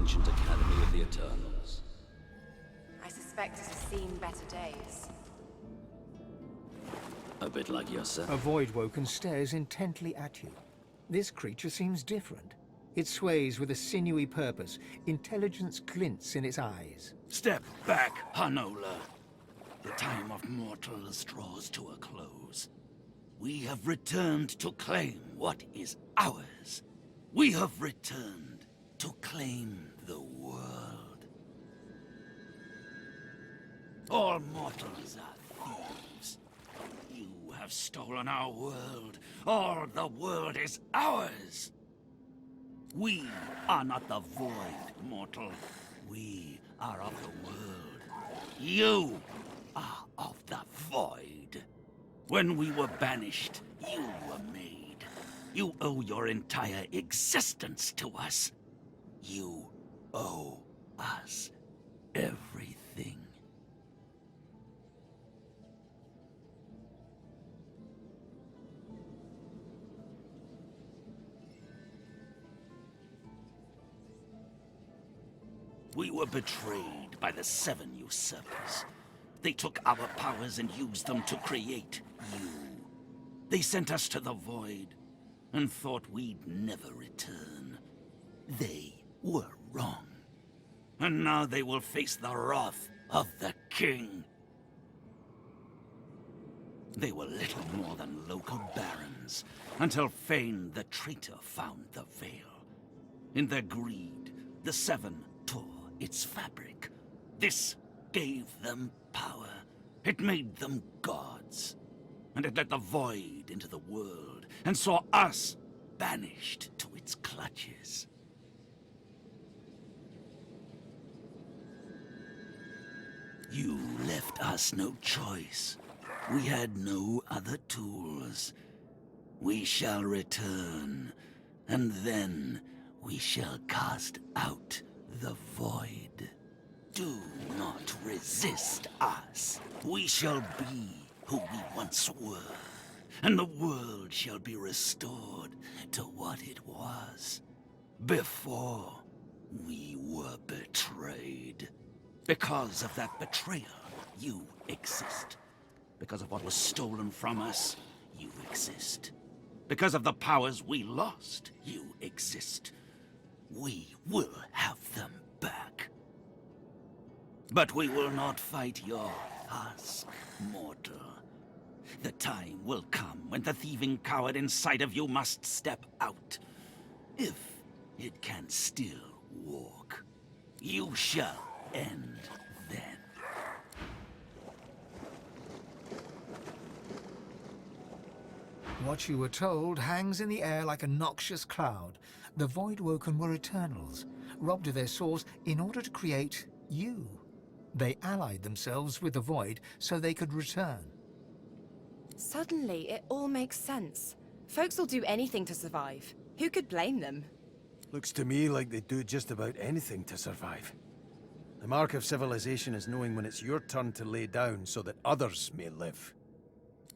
ancient academy of the Eternals. I suspect it has seen better days. A bit like yourself. A Voidwoken stares intently at you. This creature seems different. It sways with a sinewy purpose. Intelligence glints in its eyes. Step back, Hanola. The time of mortals draws to a close. We have returned to claim what is ours. We have returned to claim the world. All mortals are thieves. You have stolen our world. All the world is ours. We are not the void, mortal. We are of the world. You are of the void. When we were banished, you were made. You owe your entire existence to us. You owe us everything. We were betrayed by the 7 usurpers. They took our powers and used them to create you. They sent us to the void and thought we'd never return. They were wrong. And now they will face the wrath of the king. They were little more than local barons, until Fane the traitor found the veil. In their greed, the 7 tore its fabric. This gave them power. It made them gods. And it let the void into the world, and saw us banished to its clutches. You left us no choice. We had no other tools. We shall return, and then we shall cast out the void. Do not resist us. We shall be who we once were, and the world shall be restored to what it was before we were betrayed. Because of that betrayal, you exist. Because of what was stolen from us, you exist. Because of the powers we lost, you exist. We will have them back. But we will not fight your husk, mortal. The time will come when the thieving coward inside of you must step out. If it can still walk, you shall end then. What you were told hangs in the air like a noxious cloud. The Voidwoken were Eternals, robbed of their source in order to create you. They allied themselves with the Void so they could return. Suddenly, it all makes sense. Folks will do anything to survive. Who could blame them? Looks to me like they do just about anything to survive. The mark of civilization is knowing when it's your turn to lay down so that others may live.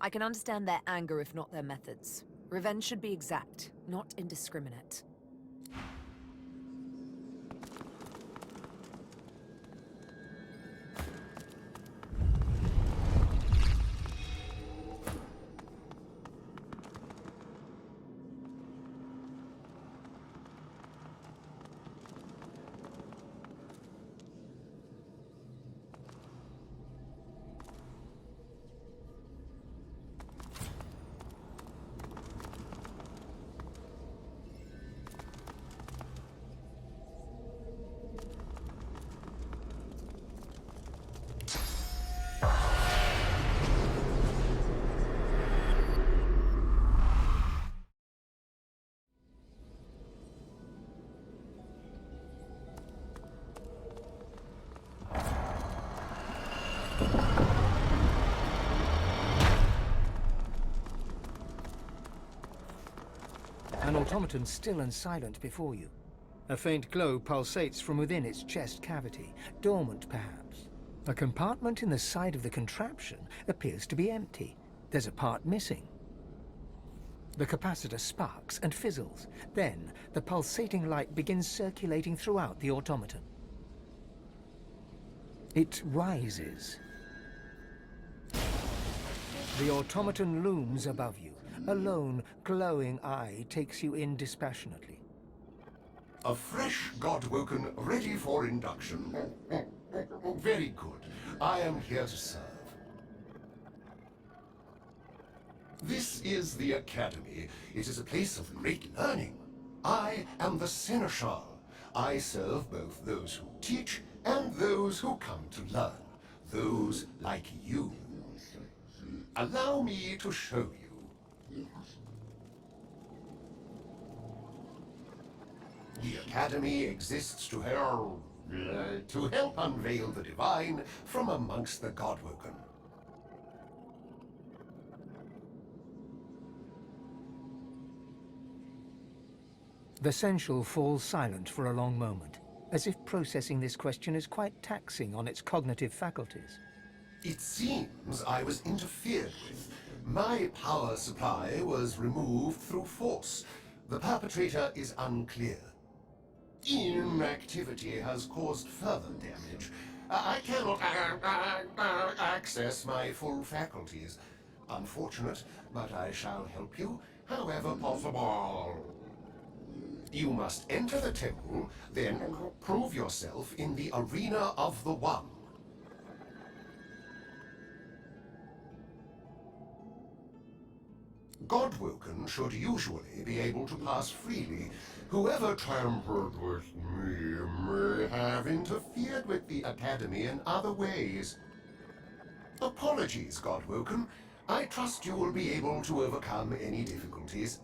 I can understand their anger if not their methods. Revenge should be exact, not indiscriminate. An automaton still and silent before you. A faint glow pulsates from within its chest cavity, dormant perhaps. A compartment in the side of the contraption appears to be empty. There's a part missing. The capacitor sparks and fizzles. Then, the pulsating light begins circulating throughout the automaton. It rises. The automaton looms above you. A lone, glowing eye takes you in dispassionately. A fresh Godwoken ready for induction. Very good. I am here to serve. This is the Academy. It is a place of great learning. I am the Seneschal. I serve both those who teach and those who come to learn. Those like you. Allow me to show you. The Academy exists to help unveil the divine from amongst the Godwoken. The Sensual falls silent for a long moment, as if processing this question is quite taxing on its cognitive faculties. It seems I was interfered with. My power supply was removed through force. The perpetrator is unclear. Inactivity has caused further damage. I cannot access my full faculties. Unfortunate, but I shall help you however possible. You must enter the temple, then prove yourself in the arena of the One. Godwoken should usually be able to pass freely. Whoever tampered with me may have interfered with the Academy in other ways. Apologies, Godwoken. I trust you will be able to overcome any difficulties.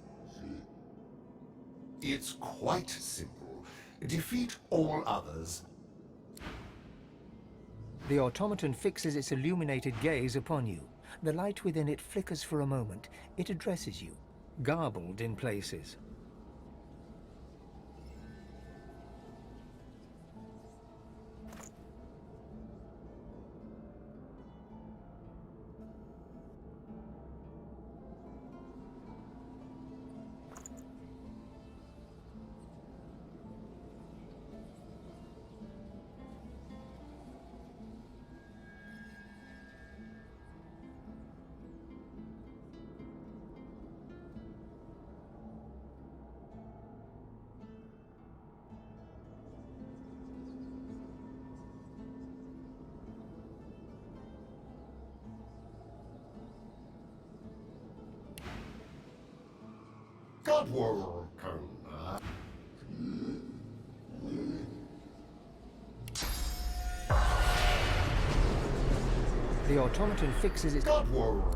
It's quite simple. Defeat all others. The automaton fixes its illuminated gaze upon you. The light within it flickers for a moment. It addresses you, garbled in places. Godwoken. The automaton fixes its... Godwoken.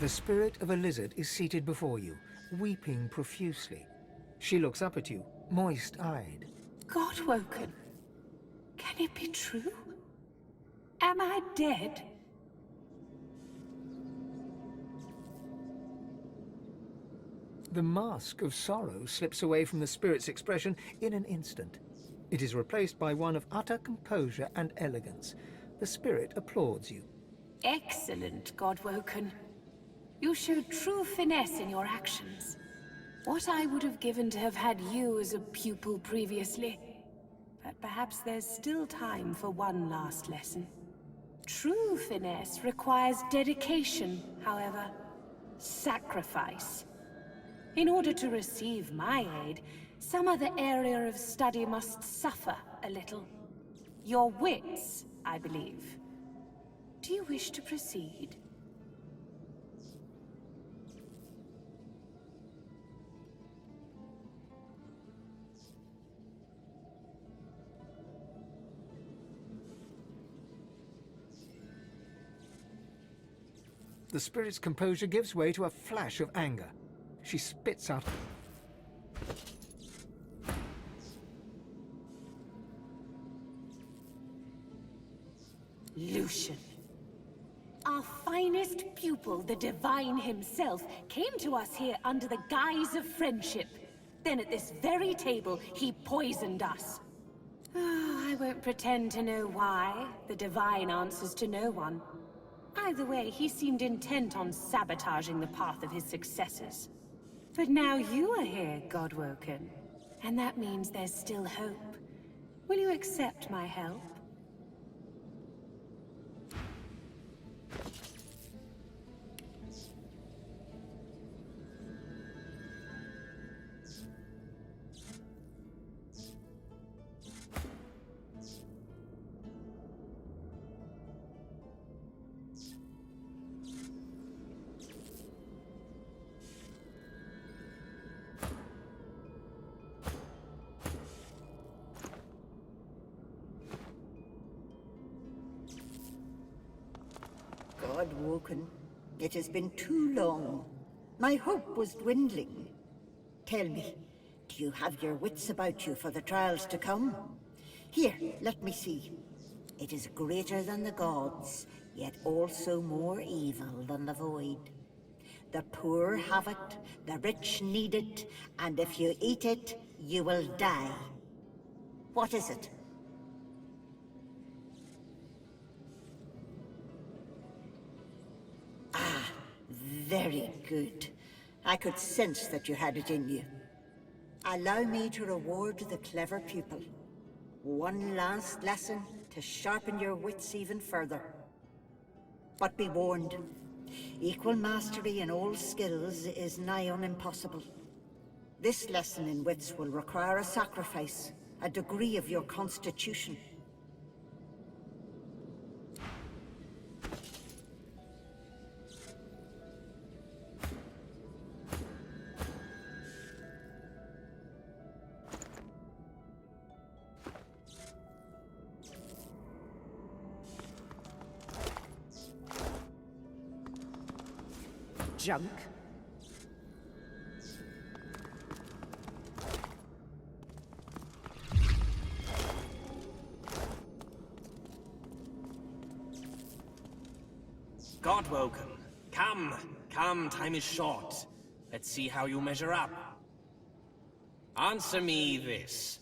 The spirit of a lizard is seated before you, weeping profusely. She looks up at you, moist-eyed. Godwoken. Can it be true? Am I dead? The mask of sorrow slips away from the spirit's expression in an instant. It is replaced by one of utter composure and elegance. The spirit applauds you. Excellent, Godwoken. You showed true finesse in your actions. What I would have given to have had you as a pupil previously. But perhaps there's still time for one last lesson. True finesse requires dedication, however. Sacrifice. In order to receive my aid, some other area of study must suffer a little. Your wits, I believe. Do you wish to proceed? The spirit's composure gives way to a flash of anger. She spits out. Lucian. Our finest pupil, the Divine himself, came to us here under the guise of friendship. Then at this very table, he poisoned us. I won't pretend to know why. The Divine answers to no one. Either way, he seemed intent on sabotaging the path of his successors. But now you are here, Godwoken. And that means there's still hope. Will you accept my help? Godwoken, it has been too long. My hope was dwindling. Tell me, do you have your wits about you for the trials to come? Here, let me see. It is greater than the gods, yet also more evil than the void. The poor have it, the rich need it, and if you eat it, you will die. What is it? Very good. I could sense that you had it in you. Allow me to reward the clever pupil. One last lesson to sharpen your wits even further. But be warned, equal mastery in all skills is nigh on impossible. This lesson in wits will require a sacrifice, a degree of your constitution. Junk. Godwoken, come, time is short. Let's see how you measure up. Answer me this.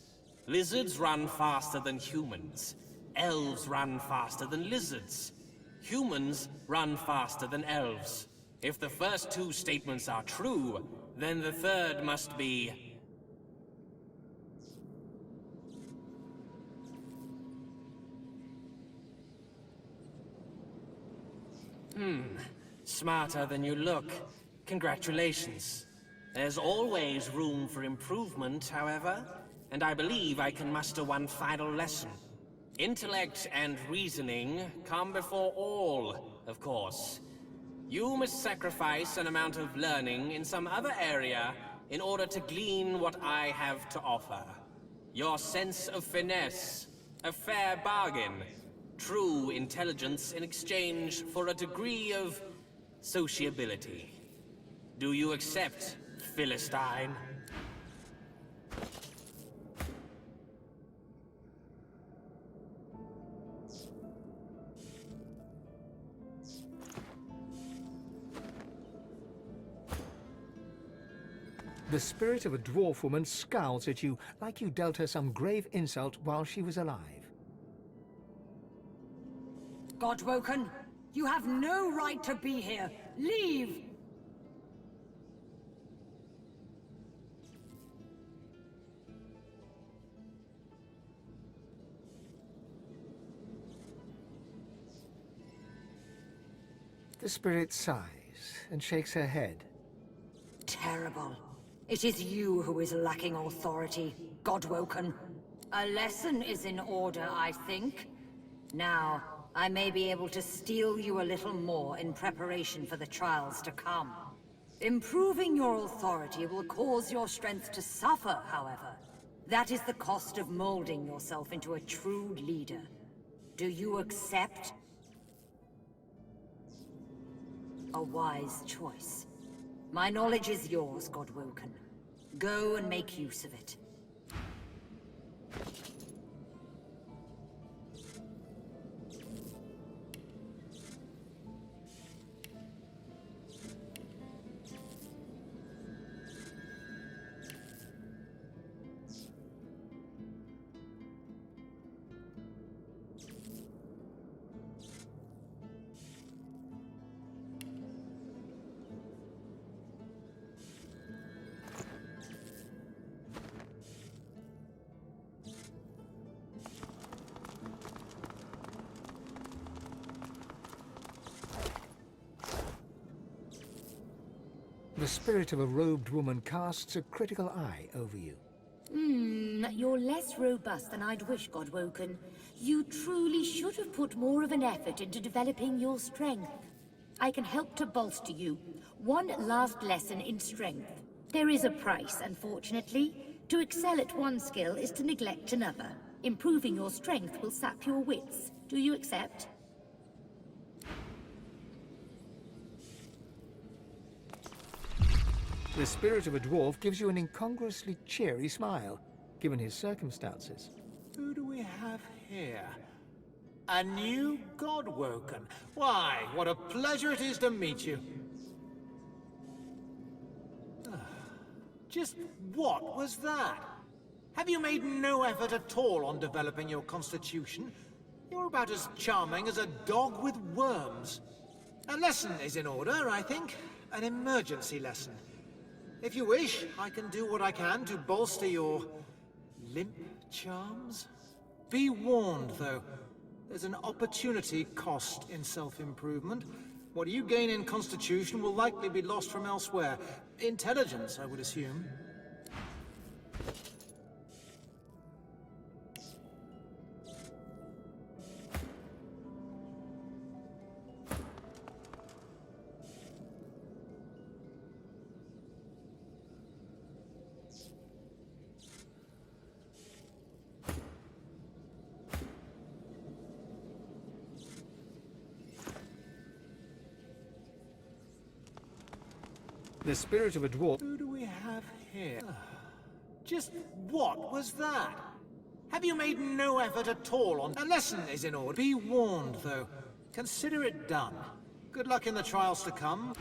Lizards run faster than humans. Elves run faster than lizards. Humans run faster than elves. If the first two statements are true, then the third must be... Smarter than you look. Congratulations. There's always room for improvement, however, and I believe I can muster one final lesson. Intellect and reasoning come before all, of course. You must sacrifice an amount of learning in some other area in order to glean what I have to offer. Your sense of finesse, a fair bargain, true intelligence in exchange for a degree of sociability. Do you accept, Philistine? The spirit of a dwarf woman scowls at you like you dealt her some grave insult while she was alive. Godwoken, you have no right to be here. Leave! The spirit sighs and shakes her head. Terrible. It is you who is lacking authority, Godwoken. A lesson is in order, I think. Now, I may be able to steal you a little more in preparation for the trials to come. Improving your authority will cause your strength to suffer, however. That is the cost of molding yourself into a true leader. Do you accept? A wise choice. My knowledge is yours, Godwoken. Go and make use of it. The spirit of a robed woman casts a critical eye over you. You're less robust than I'd wish, Godwoken. You truly should have put more of an effort into developing your strength. I can help to bolster you. One last lesson in strength. There is a price, unfortunately. To excel at one skill is to neglect another. Improving your strength will sap your wits. Do you accept? The spirit of a dwarf gives you an incongruously cheery smile, given his circumstances. Who do we have here? A new Godwoken. Why, what a pleasure it is to meet you. Just what was that? Have you made no effort at all on developing your constitution? You're about as charming as a dog with worms. A lesson is in order, I think. An emergency lesson. If you wish, I can do what I can to bolster your limp charms. Be warned, though. There's an opportunity cost in self-improvement. What you gain in constitution will likely be lost from elsewhere. Intelligence, I would assume. The spirit of a dwarf... Who do we have here? Just what was that? Have you made no effort at all on... A lesson is in order. Be warned, though. Consider it done. Good luck in the trials to come.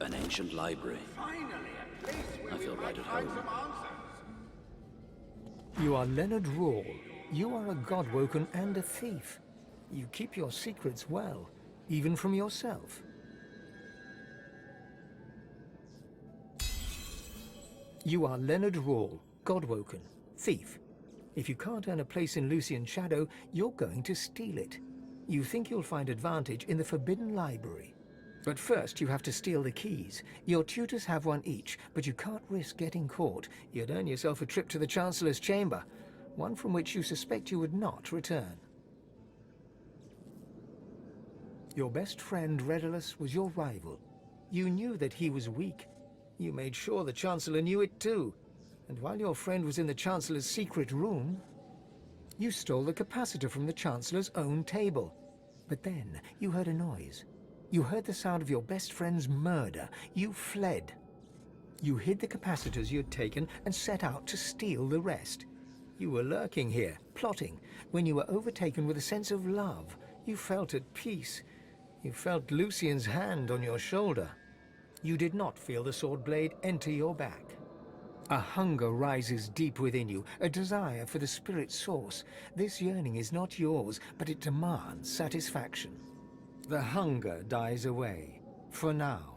An ancient library. I feel right at home. You are Leonard Rawle. You are a godwoken and a thief. You keep your secrets well, even from yourself. You are Leonard Rawle, godwoken, thief. If you can't earn a place in Lucian's shadow, you're going to steal it. You think you'll find advantage in the Forbidden Library. But first you have to steal the keys. Your tutors have one each, but you can't risk getting caught. You'd earn yourself a trip to the Chancellor's chamber, one from which you suspect you would not return. Your best friend, Redulus, was your rival. You knew that he was weak. You made sure the Chancellor knew it too. And while your friend was in the Chancellor's secret room, you stole the capacitor from the Chancellor's own table. But then you heard a noise. You heard the sound of your best friend's murder. You fled. You hid the capacitors you had taken and set out to steal the rest. You were lurking here, plotting, when you were overtaken with a sense of love. You felt at peace. You felt Lucian's hand on your shoulder. You did not feel the sword blade enter your back. A hunger rises deep within you, a desire for the spirit source. This yearning is not yours, but it demands satisfaction. The hunger dies away, for now.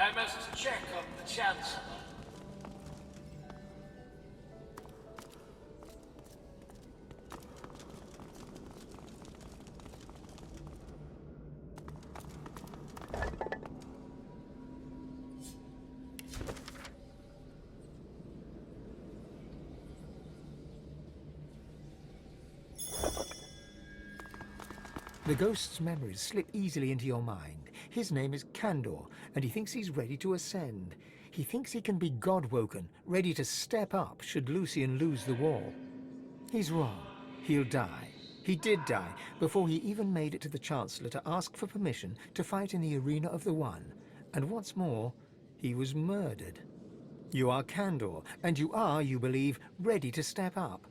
I must check on the Chancellor. The ghost's memories slip easily into your mind. His name is Kandor, and he thinks he's ready to ascend. He thinks he can be godwoken, ready to step up should Lucian lose the war. He's wrong. He'll die. He did die before he even made it to the Chancellor to ask for permission to fight in the Arena of the One. And what's more, he was murdered. You are Kandor, and you are, you believe, ready to step up.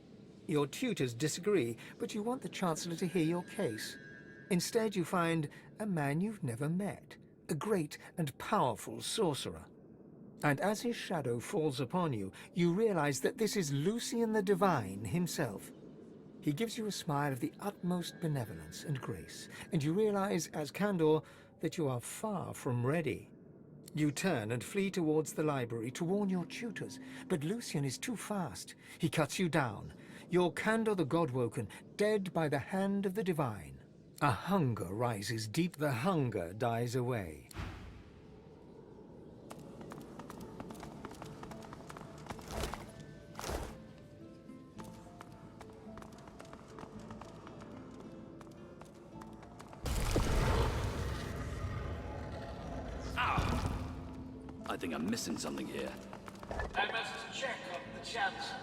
Your tutors disagree, but you want the Chancellor to hear your case. Instead, you find a man you've never met, a great and powerful sorcerer. And as his shadow falls upon you, you realize that this is Lucian the Divine himself. He gives you a smile of the utmost benevolence and grace, and you realize, as Kandor, that you are far from ready. You turn and flee towards the library to warn your tutors, but Lucian is too fast. He cuts you down. You're Kandor the Godwoken, dead by the hand of the Divine. A hunger rises deep. The hunger dies away. I think I'm missing something here. I must check on the Chancellor.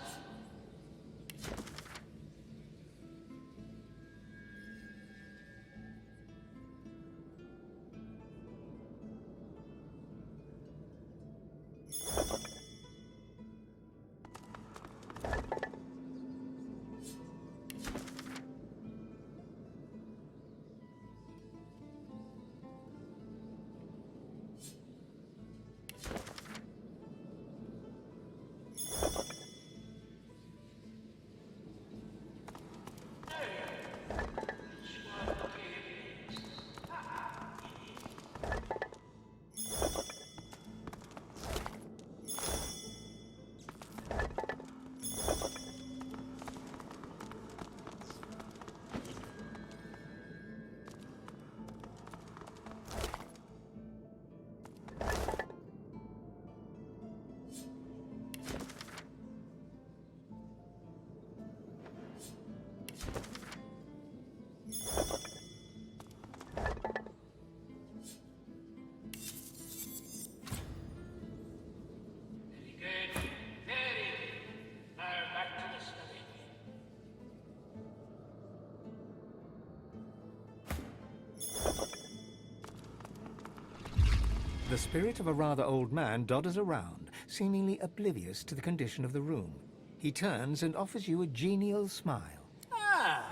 The spirit of a rather old man dodders around, seemingly oblivious to the condition of the room. He turns and offers you a genial smile. Ah,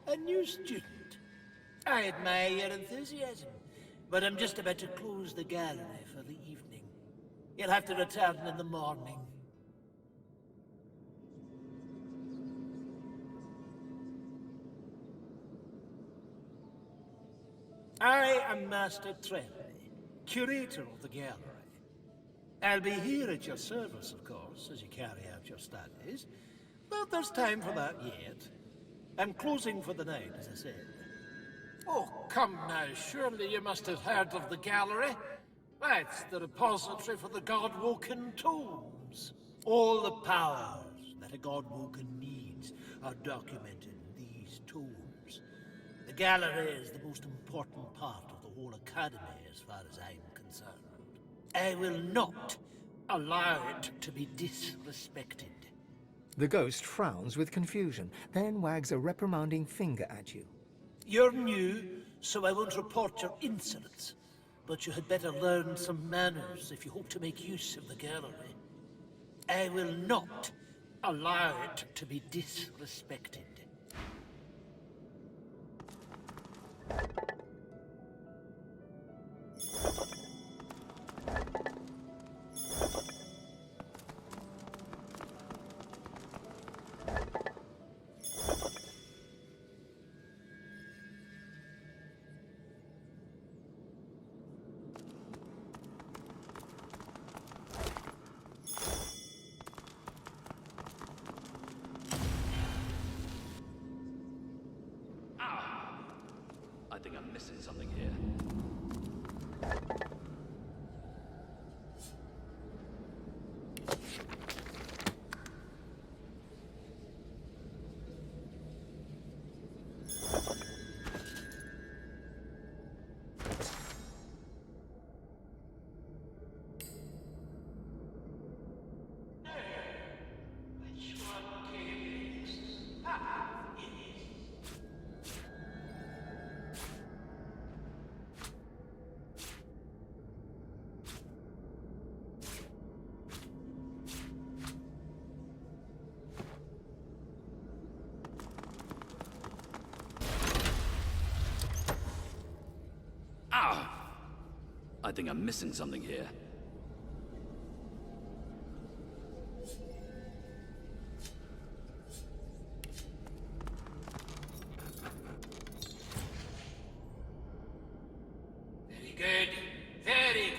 a new student. I admire your enthusiasm, but I'm just about to close the gallery for the evening. You'll have to return in the morning. I am Master Tremblay, curator of the gallery. I'll be here at your service, of course, as you carry out your studies, but there's time for that yet. I'm closing for the night, as I said. Oh, come now, surely you must have heard of the gallery. Why, it's the repository for the God-woken tomes. All the powers that a God-woken needs are documented in these tomes. The gallery is the most important part of the whole academy as far as I'm concerned. I will not allow it to be disrespected. The ghost frowns with confusion, then wags a reprimanding finger at you. You're new, so I won't report your insolence. But you had better learn some manners if you hope to make use of the gallery. I will not allow it to be disrespected. I think I'm missing something here. I think I'm missing something here. Very good. Very good.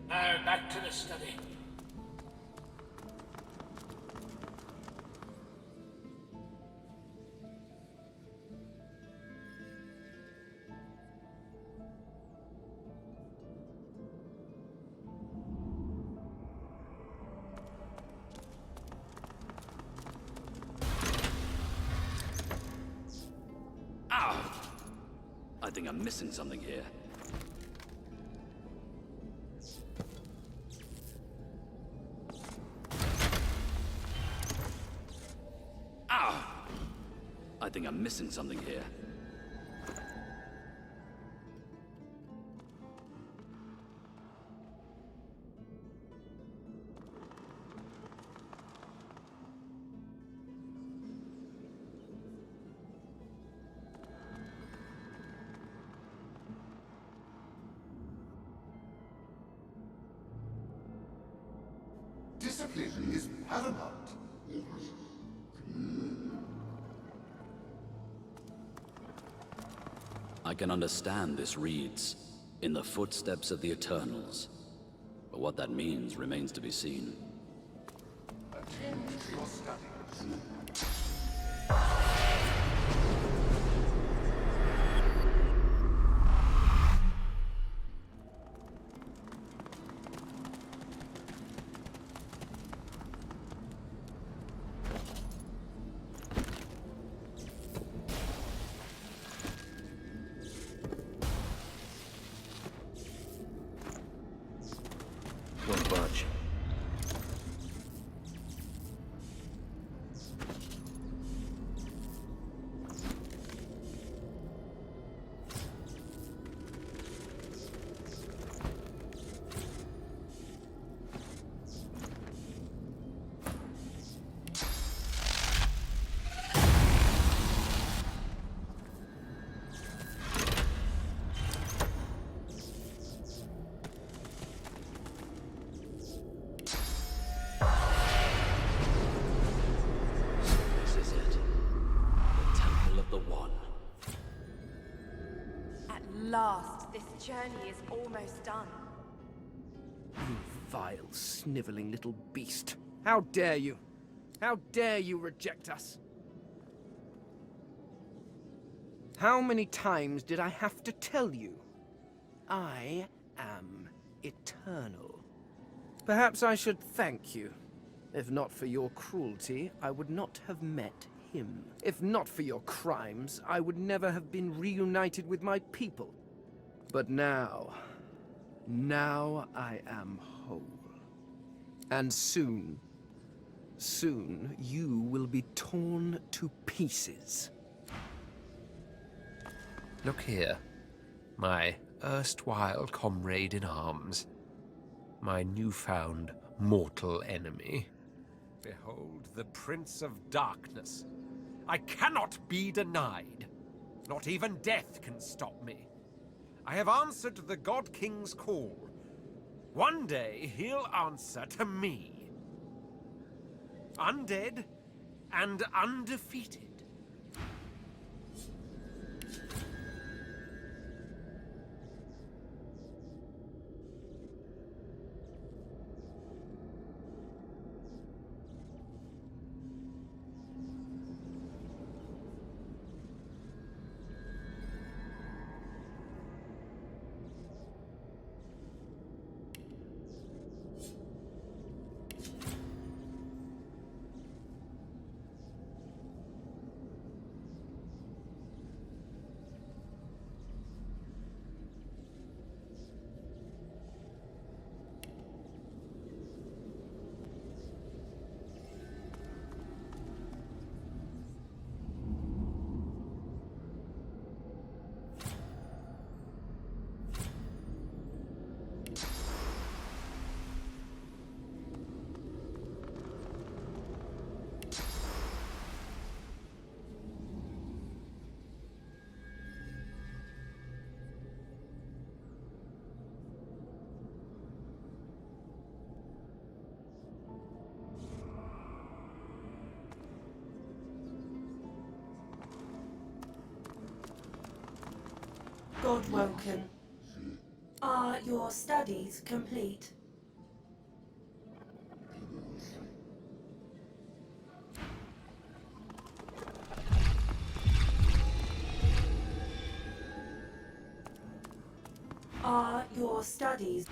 Now back to the study. I think I'm missing something here. I think I'm missing something here. Discipline is paramount. I can understand this reads, "In the footsteps of the Eternals." But what that means remains to be seen. Attend to your studies. Won't budge. journey is almost done. You vile, sniveling little beast. How dare you? How dare you reject us? How many times did I have to tell you? I am eternal. Perhaps I should thank you. If not for your cruelty, I would not have met him. If not for your crimes, I would never have been reunited with my people. But now I am whole. And soon you will be torn to pieces. Look here, my erstwhile comrade in arms, my newfound mortal enemy. Behold the Prince of Darkness. I cannot be denied. Not even death can stop me. I have answered the God King's call. One day he'll answer to me. Undead and undefeated. Godwoken. Are your studies complete? Are your studies...